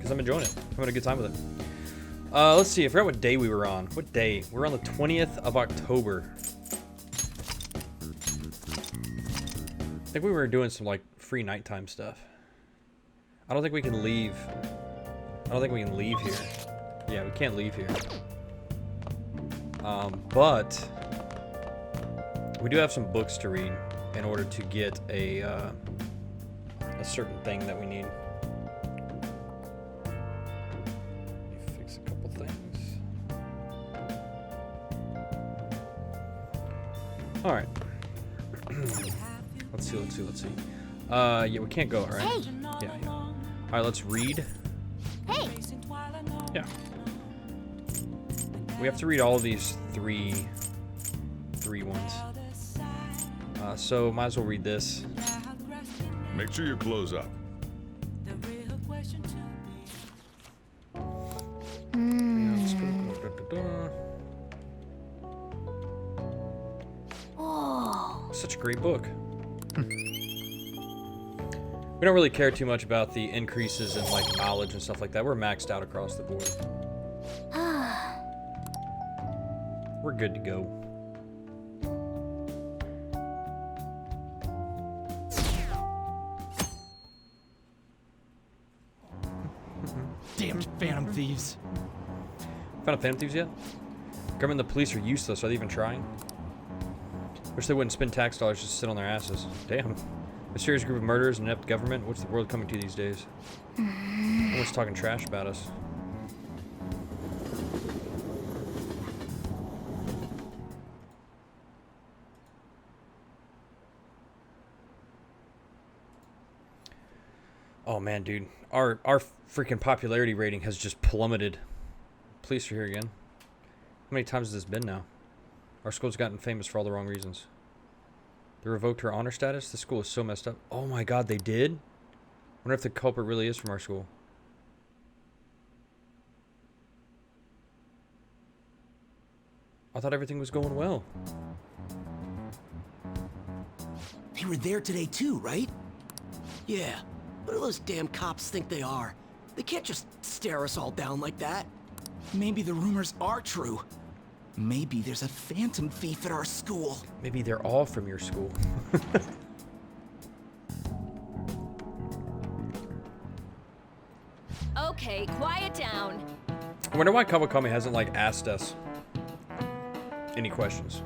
because I'm enjoying it. I'm having a good time with it. Let's see. I forgot what day we were on. What day? We're on the 20th of October. I think we were doing some like free nighttime stuff. I don't think we can leave. I don't think we can leave here. Yeah, we can't leave here. But we do have some books to read in order to get a certain thing that we need. Let me fix a couple things. All right. Let's see. Yeah, we can't go, right? Hey. Yeah. All right, let's read. Hey. Yeah. We have to read all of these three ones. So might as well read this. Make sure you close up. Yeah, let's go. Oh. Such a great book. We don't really care too much about the increases in like knowledge and stuff like that. We're maxed out across the board. We're good to go. Damn phantom thieves. Found a Phantom Thieves yet? Government and the police are useless. Are they even trying? Wish they wouldn't spend tax dollars just to sit on their asses. Damn. A serious group of murderers and inept government? What's the world coming to these days? Everyone's talking trash about us. Oh man, dude. Our freaking popularity rating has just plummeted. Police are here again. How many times has this been now? Our school's gotten famous for all the wrong reasons. They revoked her honor status? The school is so messed up. Oh my god, they did? Wonder if the culprit really is from our school. I thought everything was going well. They were there today too, right? Yeah. What do those damn cops think they are? They can't just stare us all down like that. Maybe the rumors are true. Maybe there's a phantom thief at our school. Maybe they're all from your school. Okay, quiet down. I wonder why Kawakami hasn't like asked us any questions.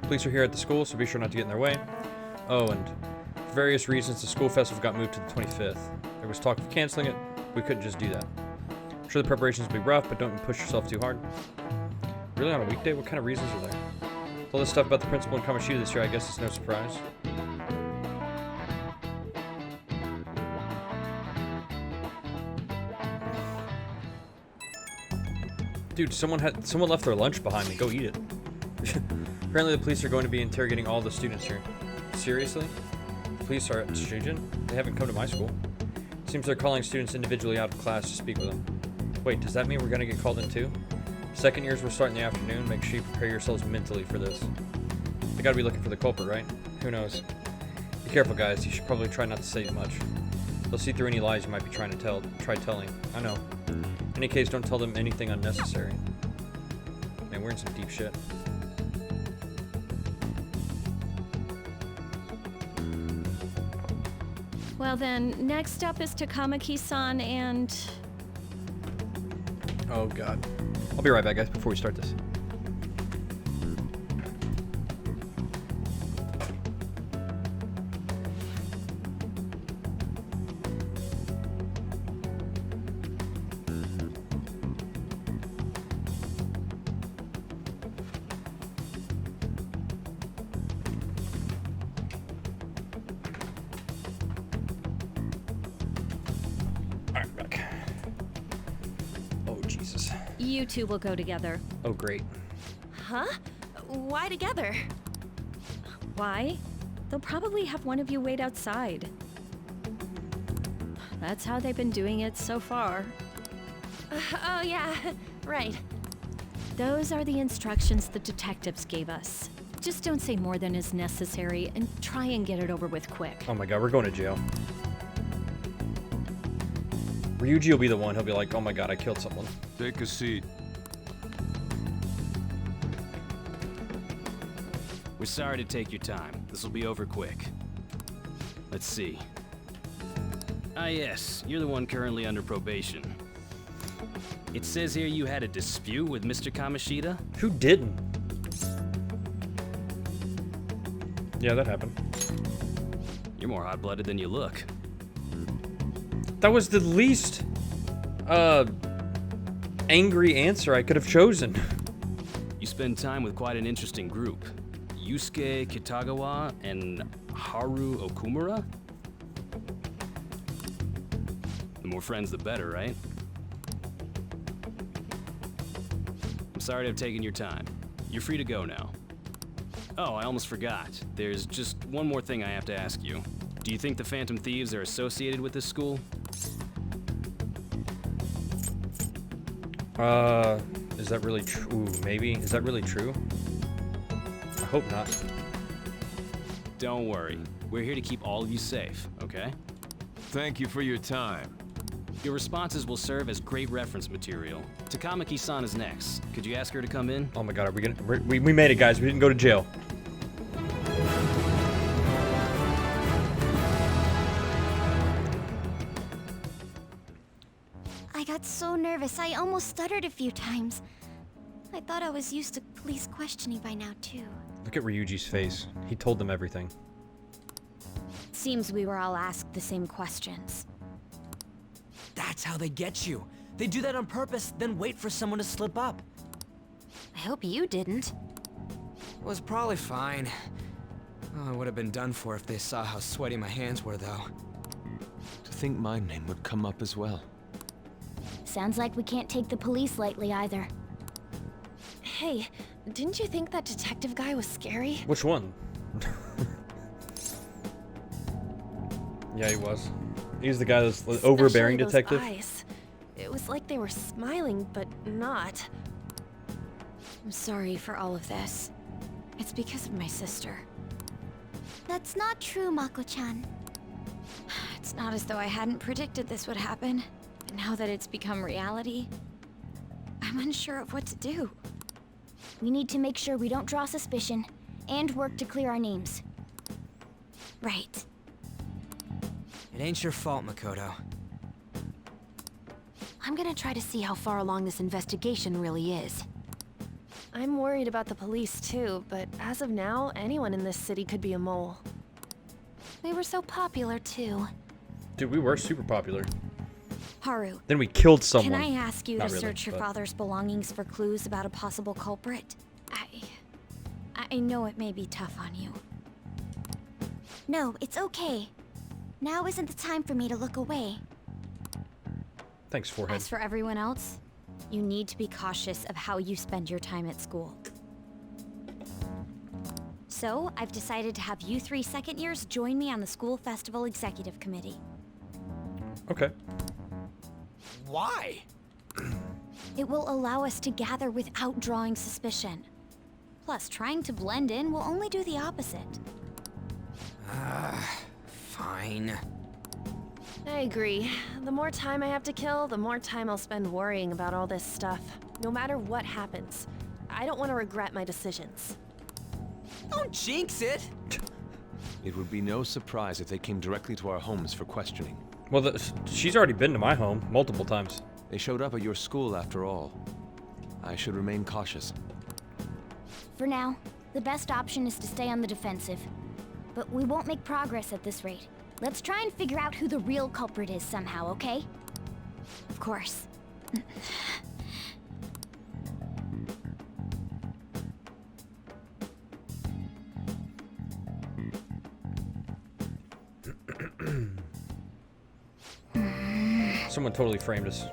Police are here at the school, so be sure not to get in their way. Oh, and for various reasons, the school festival got moved to the 25th. There was talk of canceling it. We couldn't just do that. I'm sure the preparations will be rough, but don't push yourself too hard. Really, on a weekday? What kind of reasons are there? With all this stuff about the principal in Kamoshida this year, I guess it's no surprise. Dude, someone left their lunch behind me. Go eat it. Apparently the police are going to be interrogating all the students here. Seriously? The police are at Shujin? They haven't come to my school. Seems they're calling students individually out of class to speak with them. Wait, does that mean we're gonna get called in too? Second years will start in the afternoon. Make sure you prepare yourselves mentally for this. They gotta be looking for the culprit, right? Who knows? Be careful, guys. You should probably try not to say much. They'll see through any lies you might be trying to try telling. I know. In any case, don't tell them anything unnecessary. Man, we're in some deep shit. Well then, next up is Takamaki-san and... Oh god. I'll be right back, guys, before we start this. Alright, back. Oh, Jesus. You two will go together. Oh, great. Huh? Why together? Why? They'll probably have one of you wait outside. That's how they've been doing it so far. Oh yeah, right. Those are the instructions the detectives gave us. Just don't say more than is necessary and try and get it over with quick. Oh my god, we're going to jail. Ryuji will be the one. He'll be like, oh my god, I killed someone. Take a seat. We're sorry to take your time. This will be over quick. Let's see. Ah yes, you're the one currently under probation. It says here you had a dispute with Mr. Kamoshida? Who didn't? Yeah, that happened. You're more hot-blooded than you look. That was the least angry answer I could have chosen. You spend time with quite an interesting group. Yusuke Kitagawa and Haru Okumura? The more friends, the better, right? I'm sorry to have taken your time. You're free to go now. Oh, I almost forgot. There's just one more thing I have to ask you. Do you think the Phantom Thieves are associated with this school? Is that really true? Ooh, maybe. Is that really true? I hope not. Don't worry. We're here to keep all of you safe, okay? Thank you for your time. Your responses will serve as great reference material. Takamaki-san is next. Could you ask her to come in? Oh my god, are we gonna... We made it, guys. We didn't go to jail. I got so nervous, I almost stuttered a few times. I thought I was used to police questioning by now, too. Look at Ryuji's face. He told them everything. Seems we were all asked the same questions. That's how they get you. They do that on purpose, then wait for someone to slip up. I hope you didn't. It was probably fine. Oh, I would have been done for if they saw how sweaty my hands were, though. To think my name would come up as well. Sounds like we can't take the police lightly either. Hey, didn't you think that detective guy was scary? Which one? Yeah, he was. He's the guy that's the overbearing Especially those detective. eyes. It was like they were smiling, but not. I'm sorry for all of this. It's because of my sister. That's not true, Mako-chan. It's not as though I hadn't predicted this would happen. But now that it's become reality, I'm unsure of what to do. We need to make sure we don't draw suspicion, and work to clear our names. Right. It ain't your fault, Makoto. I'm gonna try to see how far along this investigation really is. I'm worried about the police too, but as of now, anyone in this city could be a mole. We were so popular too. Dude, we were super popular. Haru, Then we killed someone. can I ask you Not to really, search your but- father's belongings for clues about a possible culprit? I know it may be tough on you. No, it's okay. Now isn't the time for me to look away. Thanks, forehead. As for everyone else, you need to be cautious of how you spend your time at school. So, I've decided to have you three second years join me on the school festival executive committee. Okay. Why? It will allow us to gather without drawing suspicion. Plus, trying to blend in will only do the opposite. Fine. I agree. The more time I have to kill, the more time I'll spend worrying about all this stuff. No matter what happens. I don't want to regret my decisions. Don't jinx it! It would be no surprise if they came directly to our homes for questioning. Well, she's already been to my home multiple times. They showed up at your school after all. I should remain cautious. For now, the best option is to stay on the defensive. But we won't make progress at this rate. Let's try and figure out who the real culprit is somehow, okay? Of course. Someone totally framed us.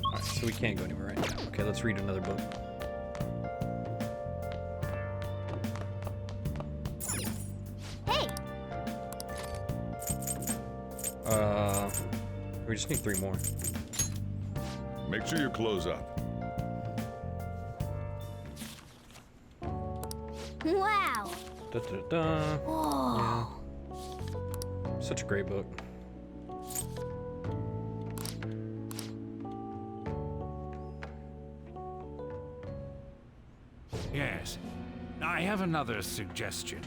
Alright, so we can't go anywhere right now. Okay, let's read another book. Hey! We just need 3 more. Make sure you close up. Wow! Da, da, da. Whoa! Such a great book. I have another suggestion.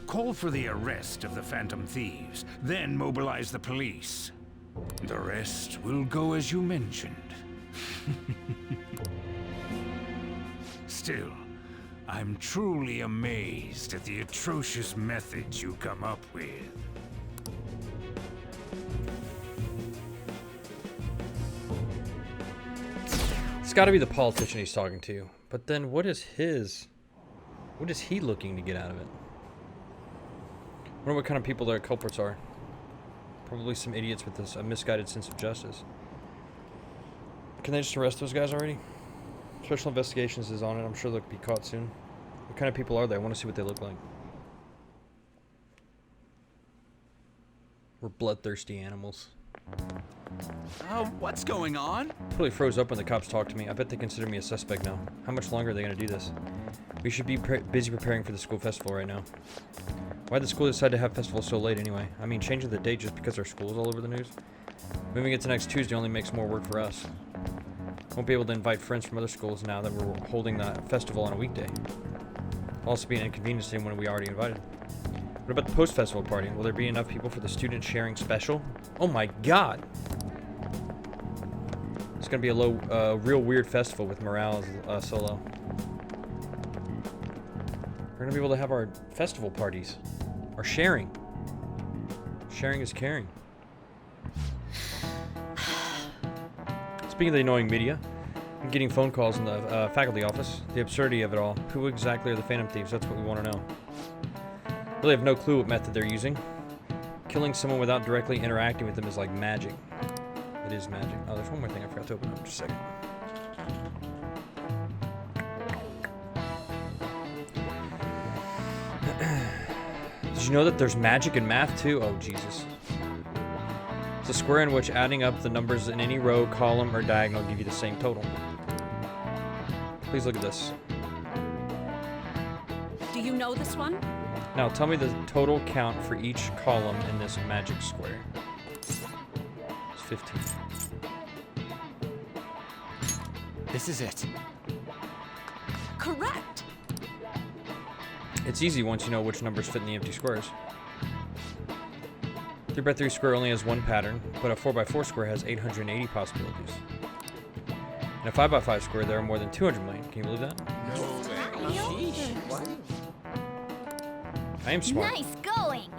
Call for the arrest of the Phantom Thieves, then mobilize the police. The rest will go as you mentioned. Still, I'm truly amazed at the atrocious methods you come up with. It's got to be the politician he's talking to. But then what is he looking to get out of it? I wonder what kind of people their culprits are. Probably some idiots with a misguided sense of justice. Can they just arrest those guys already? Special Investigations is on it. I'm sure they'll be caught soon. What kind of people are they? I want to see what they look like. We're bloodthirsty animals. What's going on? Totally froze up when the cops talked to me. I bet they consider me a suspect now. How much longer are they going to do this? We should be busy preparing for the school festival right now. Why'd the school decide to have festival so late anyway? I mean, changing the date just because our school's all over the news? Moving it to next Tuesday only makes more work for us. Won't be able to invite friends from other schools now that we're holding the festival on a weekday. Also be an inconvenience to anyone we already invited. What about the post-festival party? Will there be enough people for the student sharing special? Oh my god! It's gonna be a real weird festival with Morales solo. We're gonna be able to have our festival parties. Our sharing. Sharing is caring. Speaking of the annoying media, I'm getting phone calls in the faculty office. The absurdity of it all. Who exactly are the Phantom Thieves? That's what we want to know. Really have no clue what method they're using. Killing someone without directly interacting with them is like magic. It is magic. Oh, there's one more thing I forgot to open up. Just a second. Did you know that there's magic in math too? Oh, Jesus. It's a square in which adding up the numbers in any row, column, or diagonal give you the same total. Please look at this. Do you know this one? Now tell me the total count for each column in this magic square. It's 15. This is it. Correct. It's easy once you know which numbers fit in the empty squares. 3x3 square only has one pattern, but a 4x4 square has 880 possibilities. In a 5x5 square, there are more than 200 million. Can you believe that? I am smart. Nice going!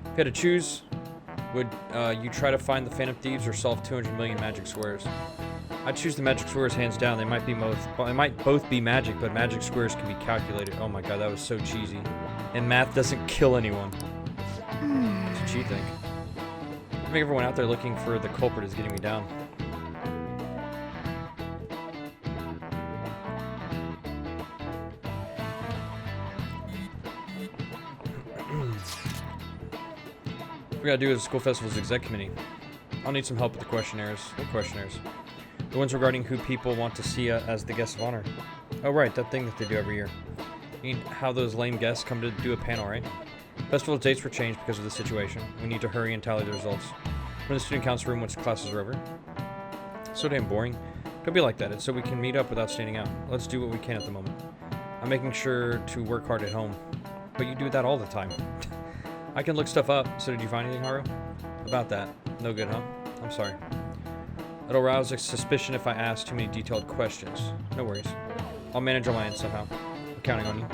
If you had to choose, would you try to find the Phantom Thieves or solve 200 million magic squares? I'd choose the magic squares hands down. They might both be magic, but magic squares can be calculated. Oh my god, that was so cheesy. And math doesn't kill anyone. That's what you think. I think everyone out there looking for the culprit is getting me down. What we gotta do is school festival's exec committee. I'll need some help with the questionnaires. What questionnaires? The ones regarding who people want to see as the guest of honor. Oh right, that thing that they do every year. You mean how those lame guests come to do a panel, right? Festival's dates were changed because of the situation. We need to hurry and tally the results. We're in the student council room once classes are over. So damn boring. Don't be like that. It's so we can meet up without standing out. Let's do what we can at the moment. I'm making sure to work hard at home. But you do that all the time. I can look stuff up. So did you find anything, Haru? About that. No good, huh? I'm sorry. It'll rouse a suspicion if I ask too many detailed questions. No worries. I'll manage on my end somehow. I'm counting on you.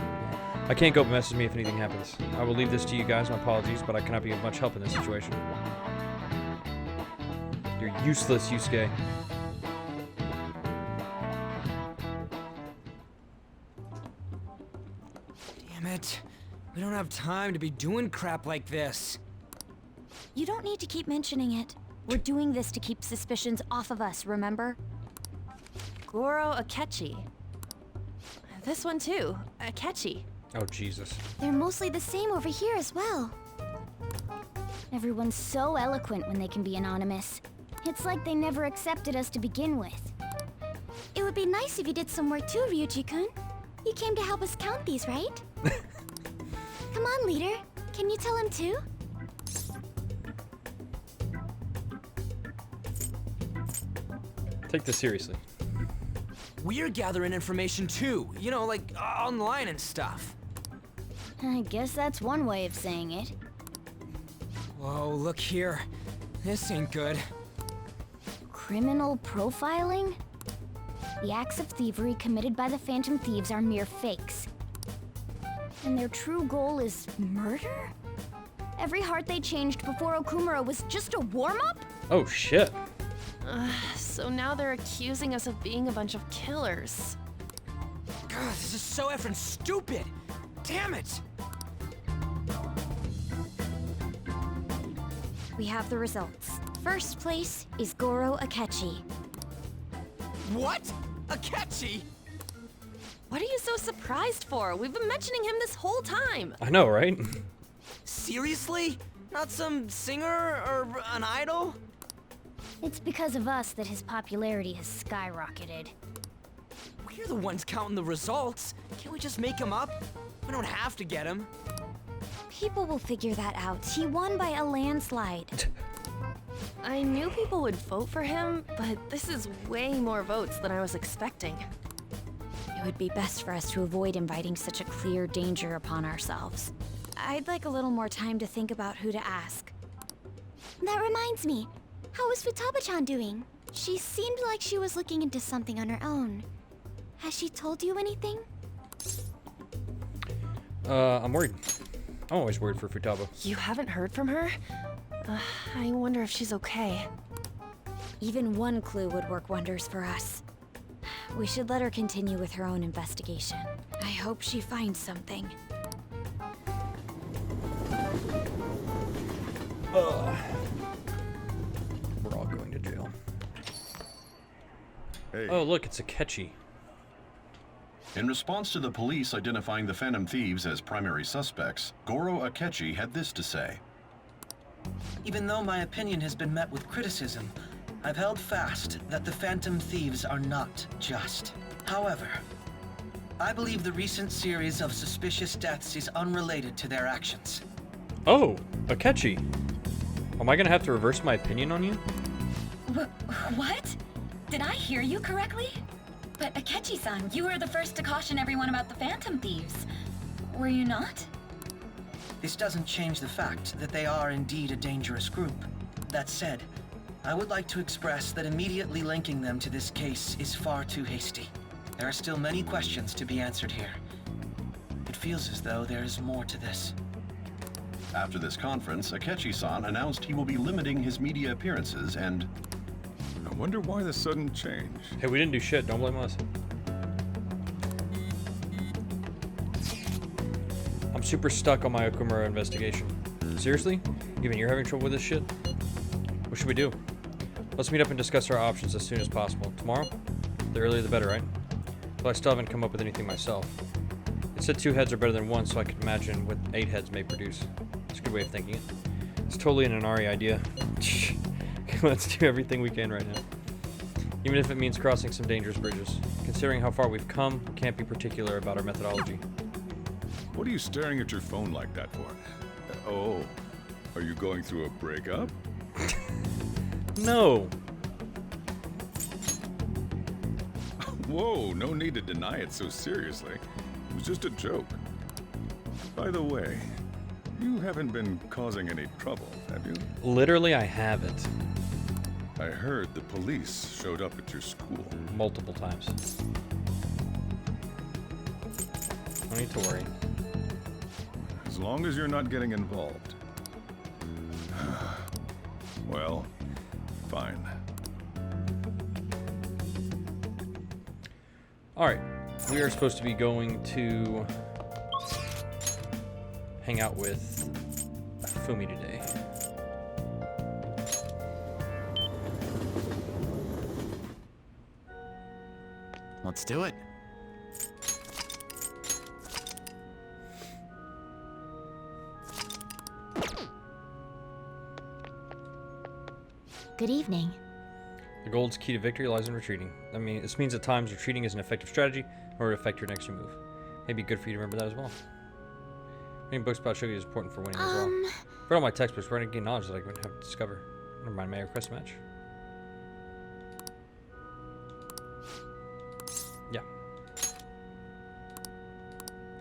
I can't go, but message me if anything happens. I will leave this to you guys. My apologies, but I cannot be of much help in this situation. You're useless, Yusuke. Damn it. We don't have time to be doing crap like this. You don't need to keep mentioning it. We're doing this to keep suspicions off of us, remember? Goro Akechi. This one too, Akechi. Oh, Jesus. They're mostly the same over here as well. Everyone's so eloquent when they can be anonymous. It's like they never accepted us to begin with. It would be nice if you did some work too, Ryuji-kun. You came to help us count these, right? Come on, leader. Can you tell him too? Take this seriously. We're gathering information too, you know, like online and stuff. I guess that's one way of saying it. Whoa, look here. This ain't good. Criminal profiling? The acts of thievery committed by the Phantom Thieves are mere fakes. And their true goal is murder? Every heart they changed before Okumura was just a warm-up? Oh shit. So now they're accusing us of being a bunch of killers. God, this is so effing stupid! Damn it! We have the results. First place is Goro Akechi. What? Akechi? What are you so surprised for? We've been mentioning him this whole time. I know, right? Seriously? Not some singer or an idol? It's because of us that his popularity has skyrocketed. We're the ones counting the results. Can't we just make him up? We don't have to get him. People will figure that out. He won by a landslide. I knew people would vote for him, but this is way more votes than I was expecting. It would be best for us to avoid inviting such a clear danger upon ourselves. I'd like a little more time to think about who to ask. That reminds me. How is Futaba-chan doing? She seemed like she was looking into something on her own. Has she told you anything? I'm worried. I'm always worried for Futaba. You haven't heard from her? I wonder if she's okay. Even one clue would work wonders for us. We should let her continue with her own investigation. I hope she finds something. We're all going to jail. Hey. Oh, look, it's Akechi. In response to the police identifying the Phantom Thieves as primary suspects, Goro Akechi had this to say. Even though my opinion has been met with criticism, I've held fast that the Phantom Thieves are not just. However, I believe the recent series of suspicious deaths is unrelated to their actions. Oh, Akechi. Am I gonna have to reverse my opinion on you? What? Did I hear you correctly? But Akechi-san, you were the first to caution everyone about the Phantom Thieves. Were you not? This doesn't change the fact that they are indeed a dangerous group. That said, I would like to express that immediately linking them to this case is far too hasty. There are still many questions to be answered here. It feels as though there is more to this. After this conference, Akechi-san announced he will be limiting his media appearances and... I wonder why the sudden change. Hey, we didn't do shit. Don't blame us. I'm super stuck on my Okumura investigation. Seriously? Even you're having trouble with this shit? What should we do? Let's meet up and discuss our options as soon as possible. Tomorrow? The earlier the better, right? Well, I still haven't come up with anything myself. It said 2 heads are better than 1, so I can imagine what 8 heads may produce. It's a good way of thinking it. It's totally an Inari idea. Let's do everything we can right now. Even if it means crossing some dangerous bridges. Considering how far we've come, we can't be particular about our methodology. What are you staring at your phone like that for? Oh, are you going through a breakup? No. Whoa, no need to deny it so seriously. It was just a joke. By the way, you haven't been causing any trouble, have you? Literally, I haven't. I heard the police showed up at your school. Multiple times. No need to worry. As long as you're not getting involved. Well, fine. Alright, we are supposed to be going to hang out with Fumi today. Let's do it. Good evening. The gold's key to victory lies in retreating. I mean, this means at times retreating is an effective strategy or to affect your next move. Maybe good for you to remember that as well. Reading books about Shogi is important for winning as well. Read all my textbooks, writing gain knowledge that I wouldn't have to discover. Never mind, may I request a match?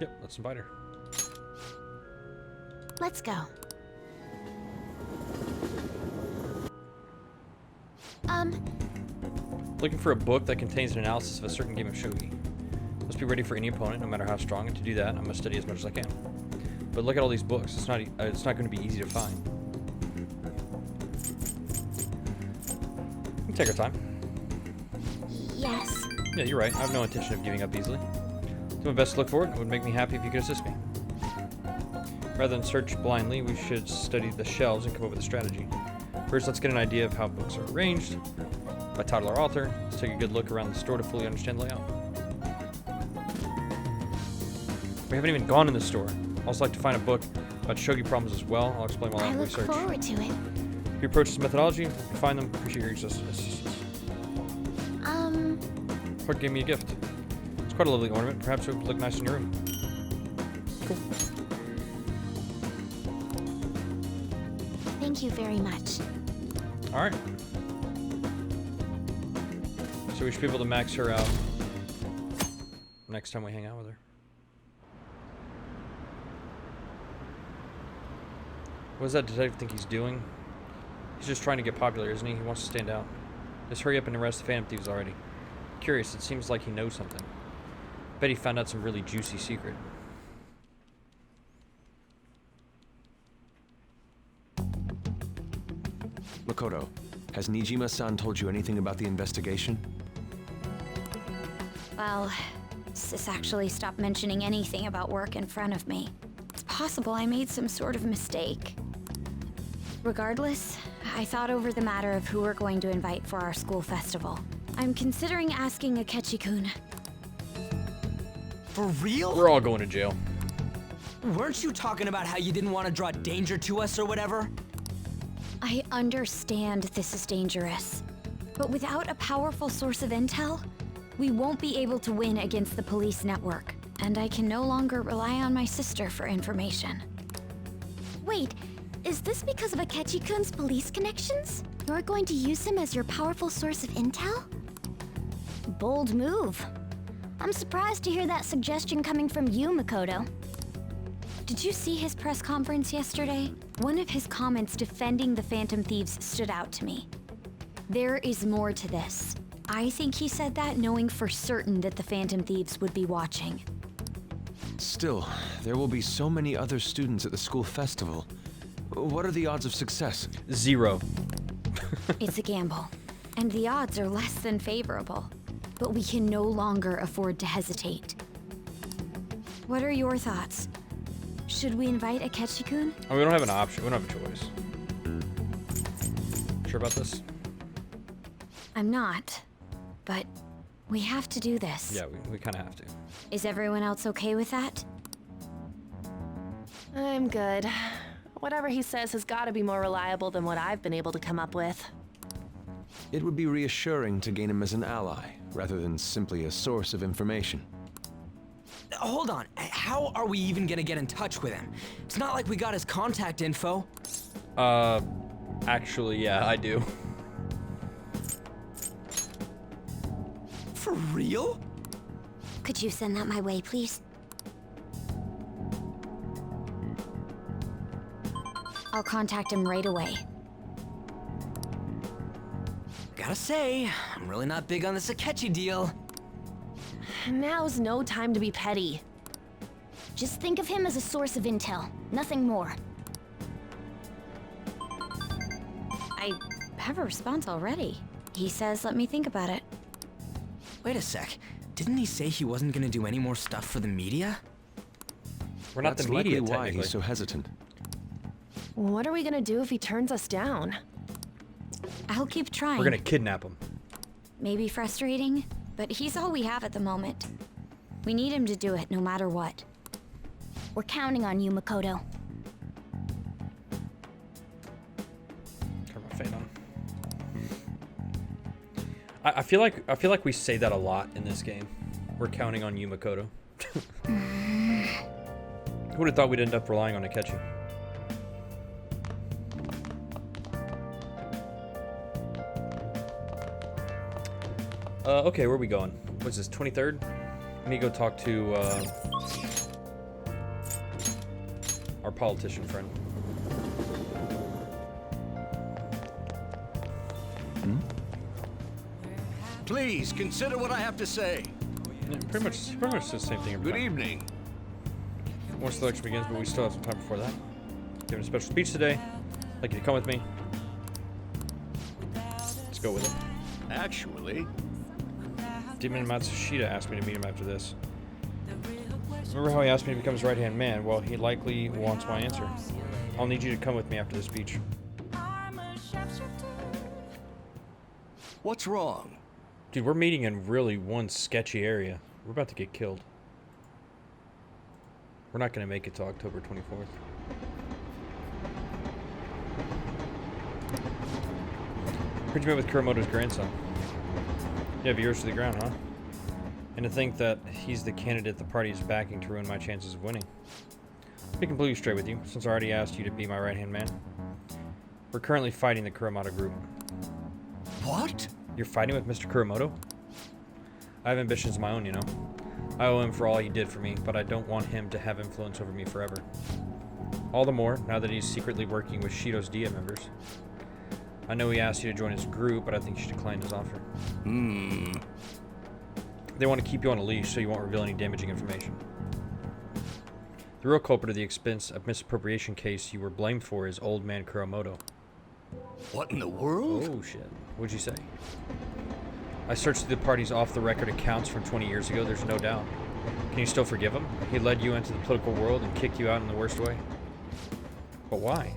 Yep, let's invite her. Let's go. Looking for a book that contains an analysis of a certain game of shogi. Must be ready for any opponent, no matter how strong. And to do that, I must study as much as I can. But look at all these books. It's not going to be easy to find. We can take our time. Yes. Yeah, you're right. I have no intention of giving up easily. Do my best to look for it. It would make me happy if you could assist me. Rather than search blindly, we should study the shelves and come up with a strategy. First, let's get an idea of how books are arranged. By title or author, let's take a good look around the store to fully understand the layout. We haven't even gone in the store. I'd also like to find a book about shogi problems as well. I'll explain while I look research. forward to it. If you approach this methodology, if you find them, appreciate your assistance. Clerk gave me a gift. It's quite a lovely ornament. Perhaps it would look nice in your room. Cool. Thank you very much. Alright. So we should be able to max her out next time we hang out with her. What does that detective think he's doing? He's just trying to get popular, isn't he? He wants to stand out. Just hurry up and arrest the Phantom Thieves already. Curious, it seems like he knows something. Bet he found out some really juicy secret. Makoto, has Nijima-san told you anything about the investigation? Well, Sis actually stopped mentioning anything about work in front of me. It's possible I made some sort of mistake. Regardless, I thought over the matter of who we're going to invite for our school festival. I'm considering asking Akechi-kun. For real? We're all going to jail. Weren't you talking about how you didn't want to draw danger to us or whatever? I understand this is dangerous, but without a powerful source of intel, we won't be able to win against the police network, and I can no longer rely on my sister for information. Wait, is this because of Akechi-kun's police connections? You're going to use him as your powerful source of intel? Bold move. I'm surprised to hear that suggestion coming from you, Makoto. Did you see his press conference yesterday? One of his comments defending the Phantom Thieves stood out to me. There is more to this. I think he said that knowing for certain that the Phantom Thieves would be watching. Still, there will be so many other students at the school festival. What are the odds of success? 0. It's a gamble, and the odds are less than favorable. But we can no longer afford to hesitate. What are your thoughts? Should we invite Akechi-kun? Oh, we don't have an option. We don't have a choice. Sure about this? I'm not, but we have to do this. Yeah, we kind of have to. Is everyone else okay with that? I'm good. Whatever he says has got to be more reliable than what I've been able to come up with. It would be reassuring to gain him as an ally, rather than simply a source of information. Hold on, how are we even gonna get in touch with him? It's not like we got his contact info. Actually, yeah, I do. For real? Could you send that my way, please? I'll contact him right away. Gotta say, I'm really not big on this Akechi deal. Now's no time to be petty. Just think of him as a source of intel, nothing more. I have a response already. He says let me think about it. Wait a sec. Didn't he say he wasn't gonna do any more stuff for the media? We're not That's the media, likely why technically. he's so hesitant. What are we gonna do if he turns us down? I'll keep trying. We're gonna kidnap him. Maybe frustrating, but he's all we have at the moment. We need him to do it no matter what. We're counting on you, Makoto. Turn my fade on. I feel like we say that a lot in this game. We're counting on you, Makoto. Who would have thought we'd end up relying on Akechi? Okay, where are we going? What's this, 23rd? Let me go talk to Our politician friend. Please consider what I have to say. Yeah, pretty much the same thing every Good time. evening. Once the lecture begins, but we still have some time before that. Giving a special speech today. I'd like you to come with me. Let's go with it. Actually, Demon Matsushita asked me to meet him after this. Remember how he asked me to become his right-hand man? Well, he likely wants my answer. I'll need you to come with me after the speech. what's wrong? Dude, we're meeting in really one sketchy area. We're about to get killed. We're not going to make it to October 24th. Heard you met with Kuramoto's grandson. You have yours to the ground, huh? And to think that he's the candidate the party is backing to ruin my chances of winning. To be completely straight with you, since I already asked you to be my right-hand man. We're currently fighting the Kuramoto group. What? You're fighting with Mr. Kuramoto? I have ambitions of my own, you know. I owe him for all he did for me, but I don't want him to have influence over me forever. All the more, now that he's secretly working with Shido's Dia members. I know he asked you to join his group, but I think you should decline his offer. They want to keep you on a leash so you won't reveal any damaging information. The real culprit of the expense of misappropriation case you were blamed for is old man Kuramoto. What in the world? Oh shit. What'd you say? I searched through the party's off-the-record accounts from 20 years ago, there's no doubt. Can you still forgive him? He led you into the political world and kicked you out in the worst way. But why?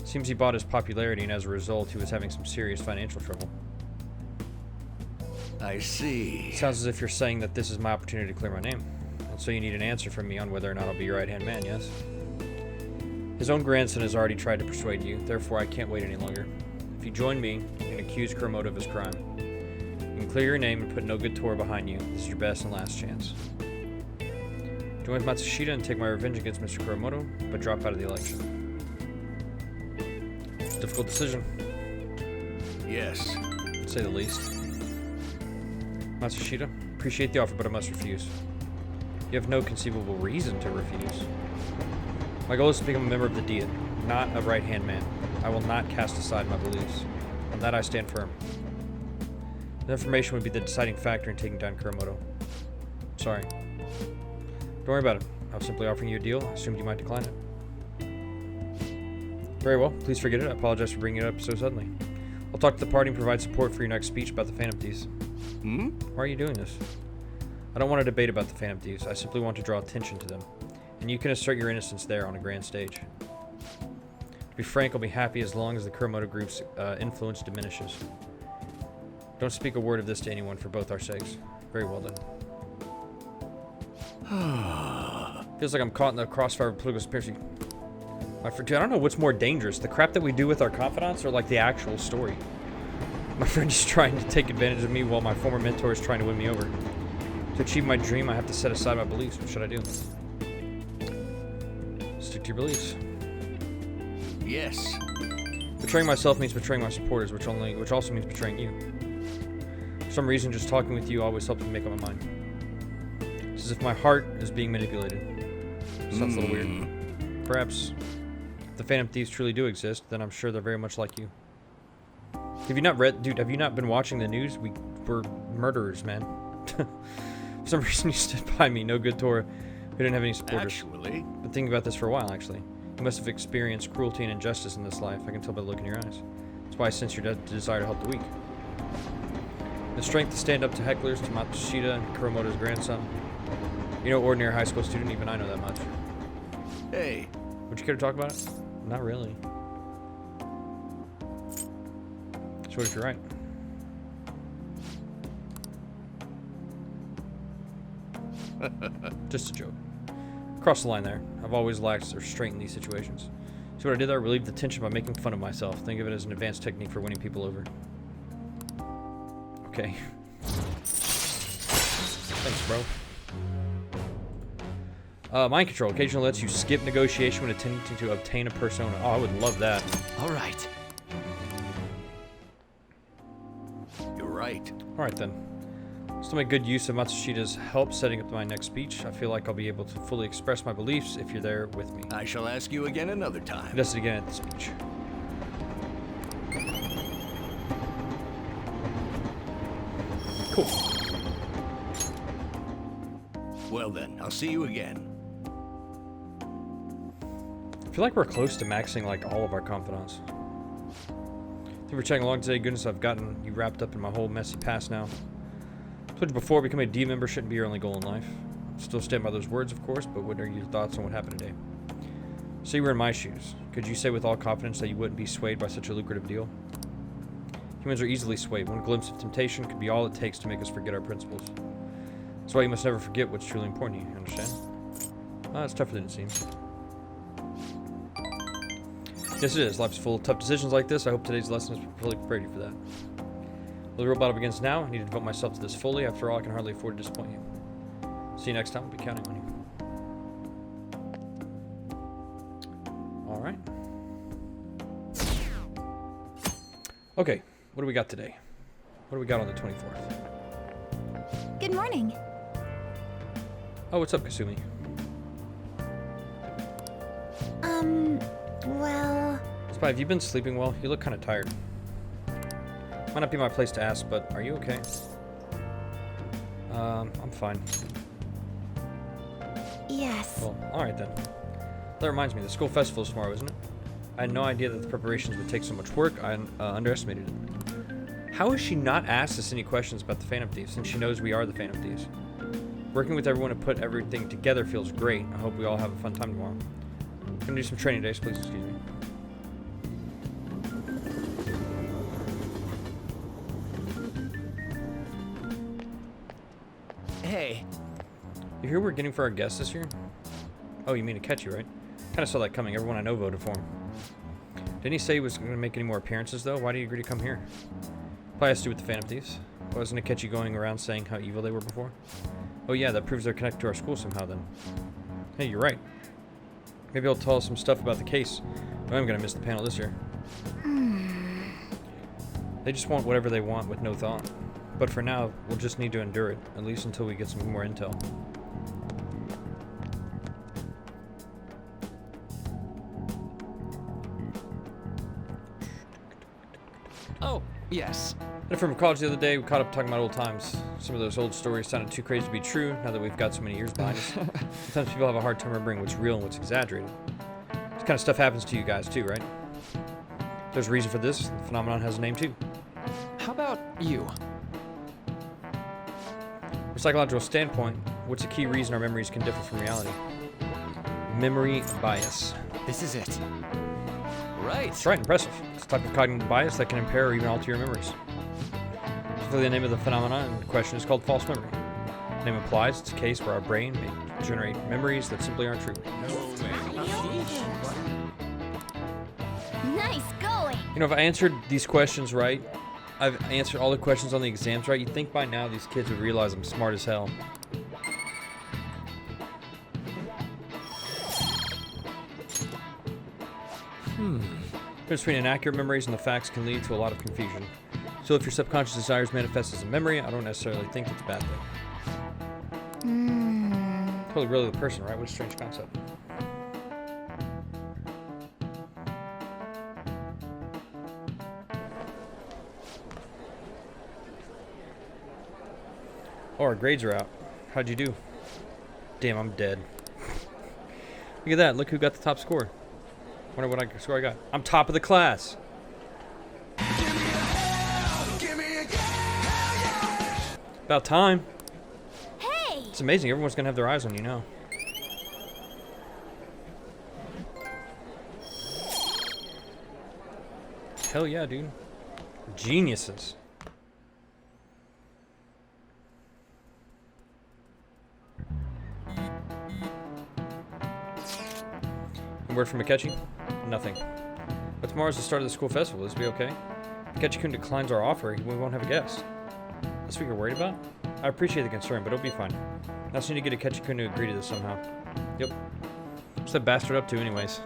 Seems he bought his popularity, and as a result, he was having some serious financial trouble. I see. Sounds as if you're saying that this is my opportunity to clear my name. And so you need an answer from me on whether or not I'll be your right-hand man, yes? His own grandson has already tried to persuade you, therefore I can't wait any longer. If you join me, you can accuse Kuramoto of his crime. You can clear your name and put no good Tora behind you. This is your best and last chance. Join with Matsushita and take my revenge against Mr. Kuramoto, but drop out of the election. Difficult decision. Yes. To say the least. Matsushita, appreciate the offer, but I must refuse. You have no conceivable reason to refuse. My goal is to become a member of the Diet, not a right-hand man. I will not cast aside my beliefs. On that I stand firm. The information would be the deciding factor in taking down Kuramoto. Sorry. Don't worry about it. I was simply offering you a deal. I assumed you might decline it. Very well. Please forget it. I apologize for bringing it up so suddenly. I'll talk to the party and provide support for your next speech about the Phantom Thieves. Why are you doing this? I don't want to debate about the Phantom Thieves. I simply want to draw attention to them. And you can assert your innocence there on a grand stage. To be frank, I'll be happy as long as the Kuramoto group's influence diminishes. Don't speak a word of this to anyone for both our sakes. Very well done. Feels like I'm caught in the crossfire of political conspiracy. I don't know what's more dangerous, the crap that we do with our confidants or like the actual story. My friend is trying to take advantage of me while my former mentor is trying to win me over. To achieve my dream, I have to set aside my beliefs. What should I do? Stick to your beliefs. Yes. Betraying myself means betraying my supporters, which also means betraying you. For some reason, just talking with you always helps me make up my mind. It's as if my heart is being manipulated. Sounds a little weird. Perhaps, if the Phantom Thieves truly do exist, then I'm sure they're very much like you. Have you not have you not been watching the news? We're murderers, man. For some reason you stood by me, no good Tora, who didn't have any supporters. Actually. Been thinking about this for a while, actually. You must have experienced cruelty and injustice in this life. I can tell by the look in your eyes. That's why I sense your desire to help the weak. The strength to stand up to hecklers, to Matsushita and Kuramoto's grandson. You're no ordinary high school student, even I know that much. Hey. Would you care to talk about it? Not really. So what if you're right? Just a joke. Cross the line there. I've always lacked restraint in these situations. See what I did there? I relieved the tension by making fun of myself. Think of it as an advanced technique for winning people over. Okay. Thanks, bro. Mind control occasionally lets you skip negotiation when attempting to obtain a persona. Oh, I would love that. All right. You're right. All right, then. Still make good use of Matsushida's help setting up my next speech. I feel like I'll be able to fully express my beliefs if you're there with me. I shall ask you again another He time. does it again at the speech. Cool. Well then, I'll see you again. I feel like we're close to maxing like all of our confidants. Thank you for checking along today. Goodness, I've gotten you wrapped up in my whole messy past now. I told you before, becoming a D member shouldn't be your only goal in life. Still stand by those words, of course, but what are your thoughts on what happened today? Say you were in my shoes. Could you say with all confidence that you wouldn't be swayed by such a lucrative deal? Humans are easily swayed. One glimpse of temptation could be all it takes to make us forget our principles. That's why you must never forget what's truly important to you, understand? It's tougher than it seems. Yes, it is. Life's full of tough decisions like this. I hope today's lesson has fully prepared you for that. Well, the real battle begins now. I need to devote myself to this fully. After all, I can hardly afford to disappoint you. See you next time. I'll be counting on you. Alright. Okay, what do we got today? What do we got on the 24th? Good morning. Oh, what's up, Kasumi? Well... Spy, have you been sleeping well? You look kind of tired. Might not be my place to ask, but are you okay? I'm fine. Yes. Well, alright then. That reminds me, the school festival is tomorrow, isn't it? I had no idea that the preparations would take so much work. I underestimated it. How has she not asked us any questions about the Phantom Thieves, since she knows we are the Phantom Thieves? Working with everyone to put everything together feels great. I hope we all have a fun time tomorrow. I'm gonna do some training days, please excuse me. Hey. You hear what we're getting for our guests this year? Oh, you mean Akechi, right? Kinda saw that coming. Everyone I know voted for him. Didn't he say he was gonna make any more appearances, though? Why did he agree to come here? Probably has to do with the Phantom Thieves. Wasn't Akechi going around saying how evil they were before? Oh yeah, that proves they're connected to our school somehow then. Hey, you're right. Maybe he'll tell us some stuff about the case. I'm gonna miss the panel this year. They just want whatever they want with no thought. But for now, we'll just need to endure it, at least until we get some more intel. Oh, yes. And from college the other day, we caught up talking about old times. Some of those old stories sounded too crazy to be true now that we've got so many years behind us. Sometimes people have a hard time remembering what's real and what's exaggerated. This kind of stuff happens to you guys too, right? There's a reason for this. The phenomenon has a name too. How about you? From a psychological standpoint, what's a key reason our memories can differ from reality? Memory bias. This is it. Right. That's right, impressive. It's a type of cognitive bias that can impair or even alter your memories. Specifically, the name of the phenomenon in question is called false memory. The name implies it's a case where our brain may generate memories that simply aren't true. Nice going. You know, if I answered these questions right, I've answered all the questions on the exams right, you'd think by now these kids would realize I'm smart as hell. The difference between inaccurate memories and the facts can lead to a lot of confusion. So if your subconscious desires manifest as a memory, I don't necessarily think it's a bad thing. Totally really the person, right? What a strange concept. Oh, our grades are out. How'd you do? Damn, I'm dead. Look at that. Look who got the top score. Wonder what score I got. I'm top of the class. About time. Hey! It's amazing. Everyone's gonna have their eyes on you now. Hell yeah, dude. Geniuses. Word from Akechi? Nothing. But tomorrow's the start of the school festival. Is we okay? If Akechi-kun declines our offer, we won't have a guest. That's what you're worried about? I appreciate the concern, but it'll be fine. I just need to get Akechi-kun to agree to this somehow. Yep. What's that bastard up to anyways?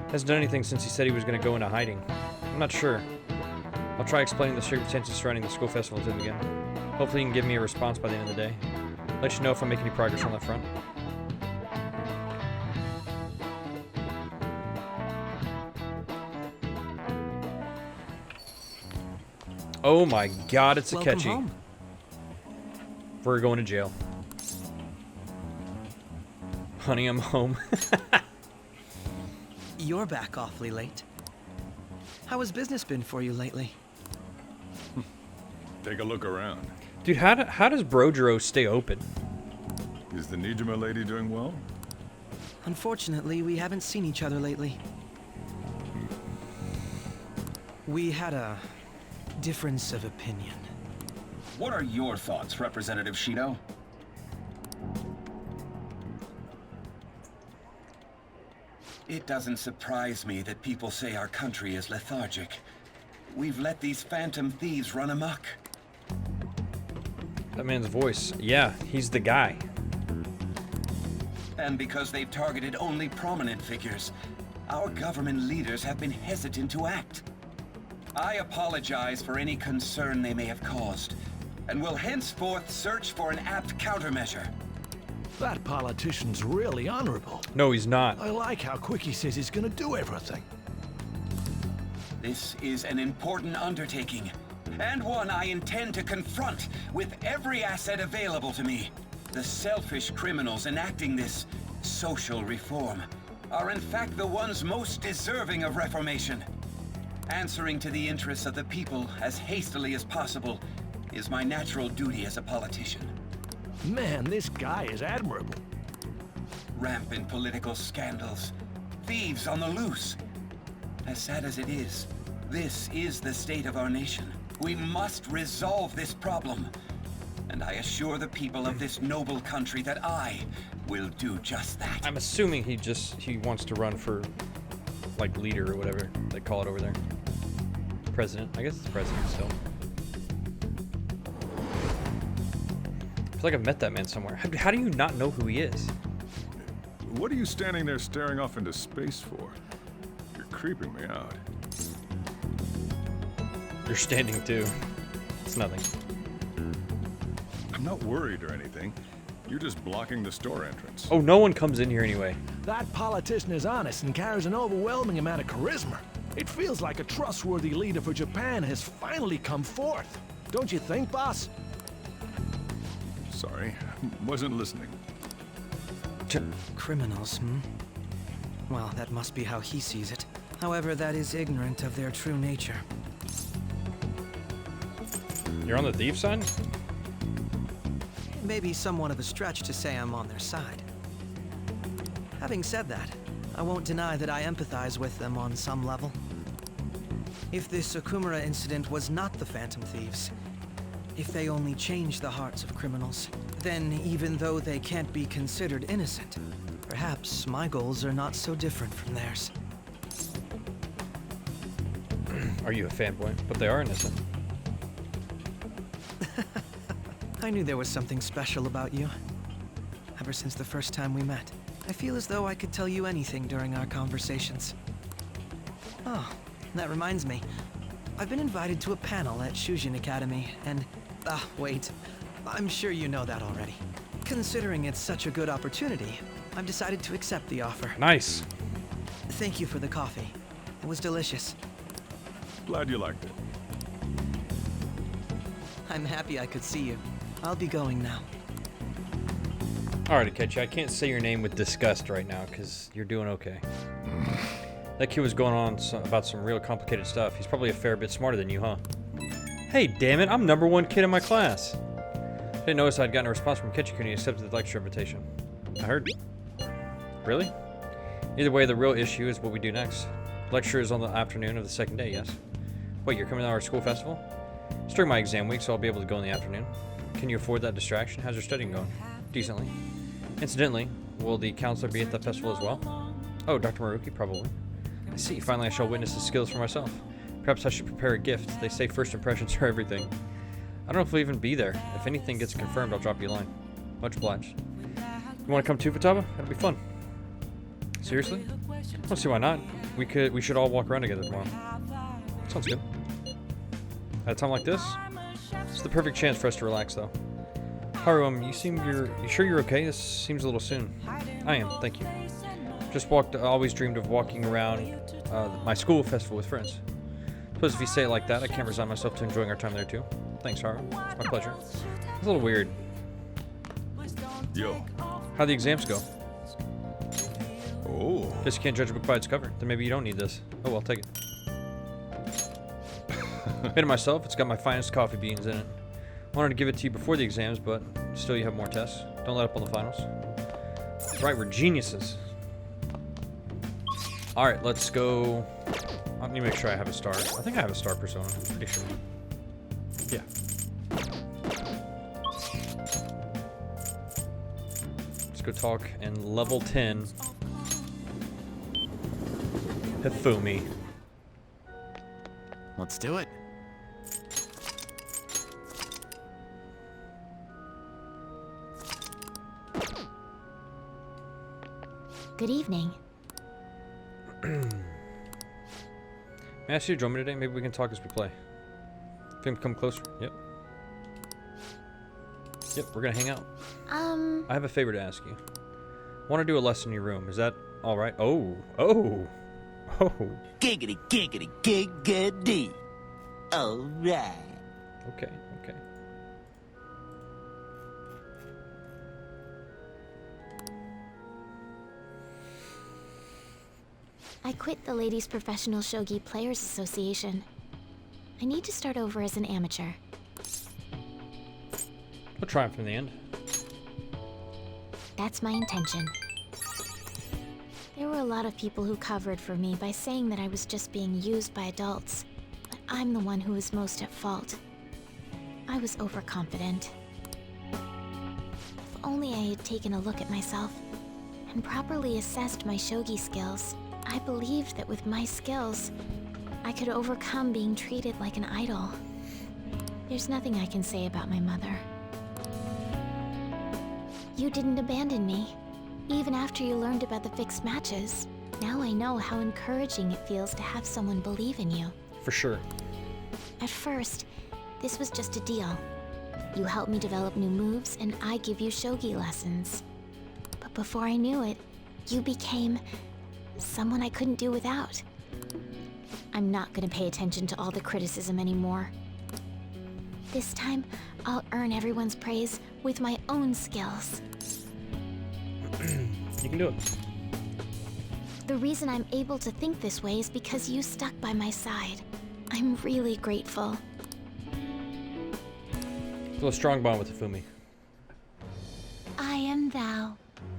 Hasn't done anything since he said he was going to go into hiding. I'm not sure. I'll try explaining the circumstances surrounding the school festival to him again. Hopefully you can give me a response by the end of the day. Let you know if I make any progress on that front. Oh my god, it's Welcome Akechi. home. We're going to jail. Honey, I'm home. You're back awfully late. How has business been for you lately? Take a look around. Dude, how does Brodro stay open? Is the Nijima lady doing well? Unfortunately, we haven't seen each other lately. We had a difference of opinion. What are your thoughts, Representative Shido? It doesn't surprise me that people say our country is lethargic. We've let these phantom thieves run amok. That man's voice. Yeah, he's the guy. And because they've targeted only prominent figures, our government leaders have been hesitant to act. I apologize for any concern they may have caused, and will henceforth search for an apt countermeasure. That politician's really honorable. No, he's not. I like how quick he says he's gonna do everything. This is an important undertaking, and one I intend to confront with every asset available to me. The selfish criminals enacting this social reform are in fact the ones most deserving of reformation. Answering to the interests of the people as hastily as possible is my natural duty as a politician. Man, this guy is admirable. Rampant political scandals, thieves on the loose. As sad as it is, this is the state of our nation. We must resolve this problem. And I assure the people of this noble country that I will do just that. I'm assuming he wants to run for, like, leader or whatever they call it over there. President. I guess it's president still. I feel like I've met that man somewhere. How do you not know who he is? What are you standing there staring off into space for? You're creeping me out. You're standing too. It's nothing. I'm not worried or anything. You're just blocking the store entrance. Oh, no one comes in here anyway. That politician is honest and carries an overwhelming amount of charisma. It feels like a trustworthy leader for Japan has finally come forth. Don't you think, boss? Sorry, wasn't listening. Criminals, hmm? Well, that must be how he sees it. However, that is ignorant of their true nature. You're on the thief side? Maybe somewhat of a stretch to say I'm on their side. Having said that, I won't deny that I empathize with them on some level. If this Okumura incident was not the Phantom Thieves, if they only changed the hearts of criminals, then even though they can't be considered innocent, perhaps my goals are not so different from theirs. Are you a fanboy? But they are innocent. I knew there was something special about you. Ever since the first time we met, I feel as though I could tell you anything during our conversations. Oh, that reminds me. I've been invited to a panel at Shujin Academy, and... wait. I'm sure you know that already. Considering it's such a good opportunity, I've decided to accept the offer. Nice. Thank you for the coffee. It was delicious. Glad you liked it. I'm happy I could see you. I'll be going now. Alright, Akechi, I can't say your name with disgust right now, because you're doing okay. That kid was going on about some real complicated stuff. He's probably a fair bit smarter than you, huh? Hey, damn it, I'm #1 kid in my class. Didn't notice I'd gotten a response from Akechi when he accepted the lecture invitation. I heard. Really? Either way, the real issue is what we do next. Lecture is on the afternoon of the second day, yes? Wait, you're coming to our school festival? It's during my exam week, so I'll be able to go in the afternoon. Can you afford that distraction? How's your studying going? Decently. Incidentally, will the counselor be at the festival as well? Oh, Dr. Maruki, probably. I see. Finally, I shall witness his skills for myself. Perhaps I should prepare a gift. They say first impressions are everything. I don't know if we'll even be there. If anything gets confirmed, I'll drop you a line. Much obliged. You want to come too, Futaba? That'll be fun. Seriously? I don't see why not. We should all walk around together tomorrow. Sounds good. At a time like this? It's the perfect chance for us to relax, though. Haru, you sure you're okay? This seems a little soon. I am, thank you. Always dreamed of walking around my school festival with friends. Suppose if you say it like that, I can't resign myself to enjoying our time there too. Thanks, Haru. It's my pleasure. It's a little weird. Yo. How'd the exams go? Oh. Guess you can't judge a book by its cover. Then maybe you don't need this. Oh well, take it. Made it myself. It's got my finest coffee beans in it. Wanted to give it to you before the exams, but still you have more tests. Don't let up on the finals. That's right, we're geniuses. Alright, let's go. Let me make sure I have a star. I think I have a star persona. I'm pretty sure. Yeah. Let's go talk and level 10. Hifumi. Let's do it. Good evening. May I ask you to join me today? Maybe we can talk as we play. Think come closer. Yep. Yep, we're gonna hang out. I have a favor to ask you. I want to do a lesson in your room. Is that all right? Oh. Giggity, giggity, giggity. All right. Okay. I quit the Ladies Professional Shogi Players Association. I need to start over as an amateur. We'll try it from the end. That's my intention. There were a lot of people who covered for me by saying that I was just being used by adults, but I'm the one who was most at fault. I was overconfident. If only I had taken a look at myself and properly assessed my shogi skills, I believed that with my skills, I could overcome being treated like an idol. There's nothing I can say about my mother. You didn't abandon me, even after you learned about the fixed matches. Now I know how encouraging it feels to have someone believe in you. For sure. At first, this was just a deal. You help me develop new moves, and I give you shogi lessons. But before I knew it, you became someone I couldn't do without. I'm not gonna pay attention to all the criticism anymore. This time, I'll earn everyone's praise with my own skills. You can do it. The reason I'm able to think this way is because you stuck by my side. I'm really grateful. Feel a strong bond with Hifumi. I am thou.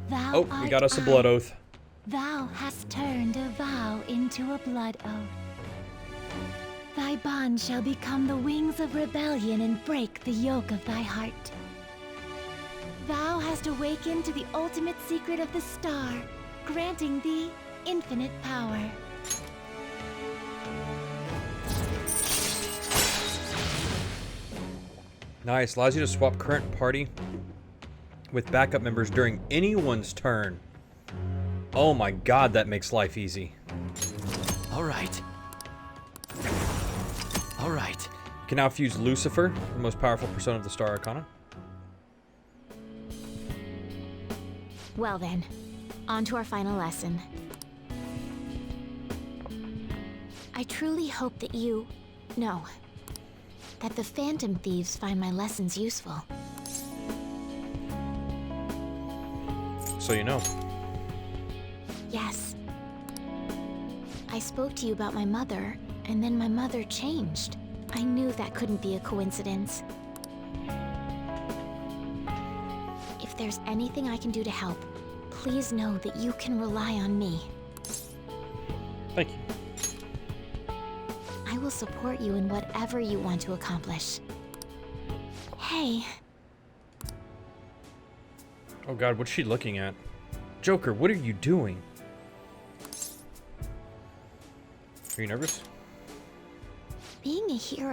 Thou Oh, we got us a blood oath. Thou hast turned a vow into a blood oath. Thy bond shall become the wings of rebellion and break the yoke of thy heart. Thou hast awakened to the ultimate secret of the star, granting thee infinite power. Nice. Allows you to swap current party with backup members during anyone's turn. Oh my god, that makes life easy. All right. You can now fuse Lucifer, the most powerful persona of the Star Arcana. Well then, on to our final lesson. I truly hope that that the Phantom Thieves find my lessons useful. So you know. Yes. I spoke to you about my mother, and then my mother changed. I knew that couldn't be a coincidence. If there's anything I can do to help, please know that you can rely on me. Thank you. I will support you in whatever you want to accomplish. Hey. Oh god, what's she looking at? Joker, what are you doing? Are you nervous? Being a hero